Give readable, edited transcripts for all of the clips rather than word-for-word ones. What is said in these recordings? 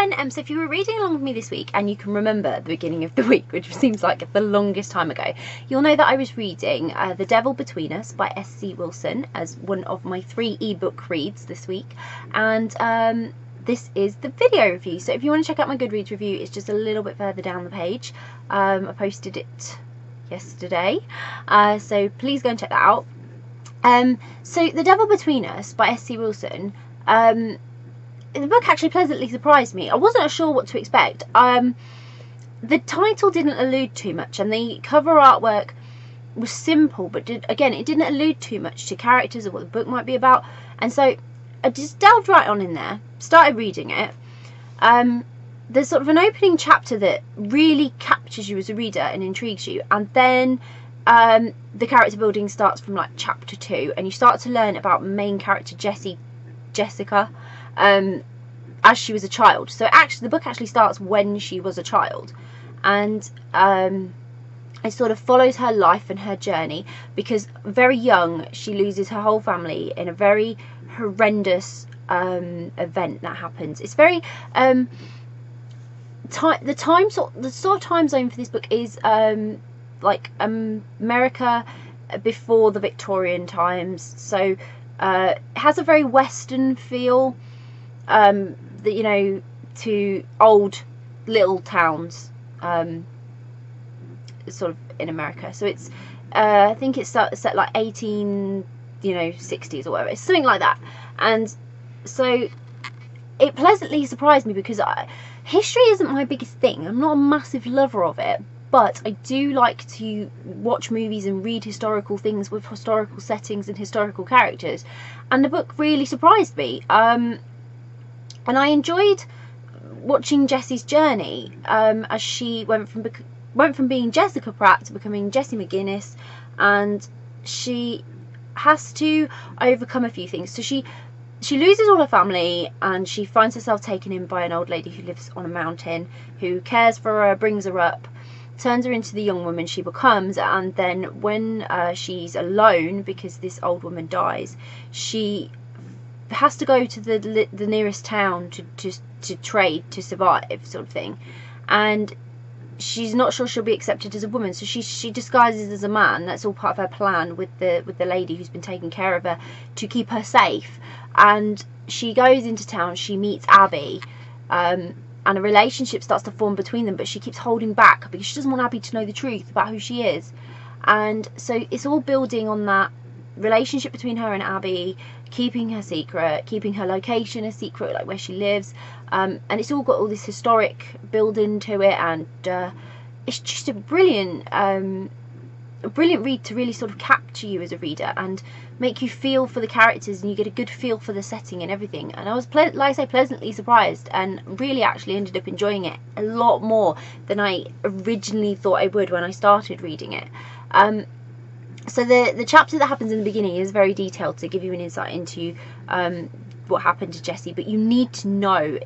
everyone. So if you were reading along with me this week and you can remember the beginning of the week, which seems like the longest time ago, you'll know that I was reading The Devil Between Us by S.C. Wilson as one of my 3 ebook reads this week, and this is the video review. So if you want to check out my Goodreads review, it's just a little bit further down the page. I posted it yesterday, so please go and check that out. So The Devil Between Us by S.C. Wilson, the book actually pleasantly surprised me. I wasn't sure what to expect. The title didn't allude too much, and the cover artwork was simple, but it didn't allude too much to characters or what the book might be about. And so I just delved right on in there, started reading it. There's sort of an opening chapter that really captures you as a reader and intrigues you, and then the character building starts from like chapter 2, and you start to learn about main character Jessica, as she was a child. So actually the book actually starts when she was a child, and it sort of follows her life and her journey, because very young she loses her whole family in a very horrendous event that happens. It's very the sort of time zone for this book is like America before the Victorian times, so it has a very Western feel, you know, to old little towns, sort of in America. So it's I think it's set like 60s or whatever. It's something like that. And so it pleasantly surprised me, because history isn't my biggest thing. I'm not a massive lover of it, but I do like to watch movies and read historical things with historical settings and historical characters, and the book really surprised me. And I enjoyed watching Jessie's journey, as she went from being Jessica Pratt to becoming Jessie McGinnis, and she has to overcome a few things. So she loses all her family, and she finds herself taken in by an old lady who lives on a mountain, who cares for her, brings her up, turns her into the young woman she becomes. And then when she's alone because this old woman dies, she has to go to the nearest town to trade, to survive, sort of thing. And she's not sure she'll be accepted as a woman, so she disguises as a man. That's all part of her plan with the lady who's been taking care of her, to keep her safe. And she goes into town, she meets Abby, and a relationship starts to form between them, but she keeps holding back because she doesn't want Abby to know the truth about who she is. And so it's all building on that relationship between her and Abby, keeping her secret, keeping her location a secret, like where she lives, and it's all got all this historic building to it, and it's just a brilliant read to really sort of capture you as a reader and make you feel for the characters, and you get a good feel for the setting and everything. And I was, like I say, pleasantly surprised, and really actually ended up enjoying it a lot more than I originally thought I would when I started reading it. So the chapter that happens in the beginning is very detailed to give you an insight into what happened to Jessie, but you need to know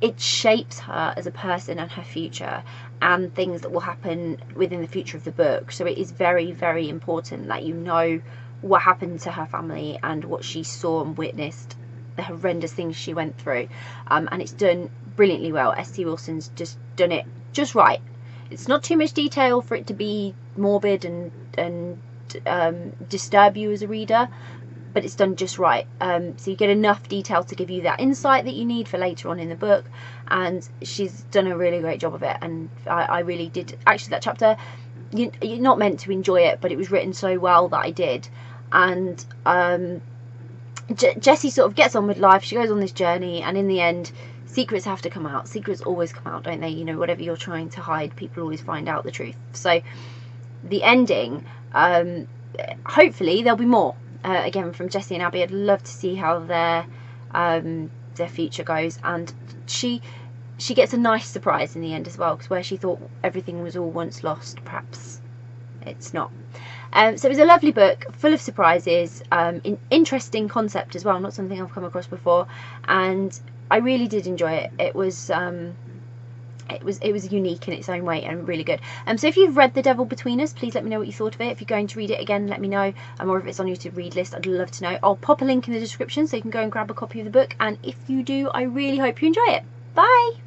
it shapes her as a person and her future, and things that will happen within the future of the book. So it is very, very important that you know what happened to her family and what she saw and witnessed, the horrendous things she went through, and it's done brilliantly well. S.C. Wilson's just done it just right. It's not too much detail for it to be morbid and disturb you as a reader, but it's done just right. So you get enough detail to give you that insight that you need for later on in the book, and she's done a really great job of it. And I really did. Actually, that chapter, you're not meant to enjoy it, but it was written so well that I did. And Jessie sort of gets on with life. She goes on this journey, and in the end, secrets have to come out. Secrets always come out, don't they? You know, whatever you're trying to hide, people always find out the truth. So the ending, hopefully there'll be more again from Jessie and Abby. I'd love to see how their future goes, and she gets a nice surprise in the end as well, because where she thought everything was all once lost, perhaps it's not. So it was a lovely book, full of surprises, interesting concept as well, not something I've come across before, and I really did enjoy it. It was it was unique in its own way and really good. So if you've read The Devil Between Us, please let me know what you thought of it. If you're going to read it again, let me know, or if it's on your to read list, I'd love to know. I'll pop a link in the description so you can go and grab a copy of the book, and if you do, I really hope you enjoy it. Bye.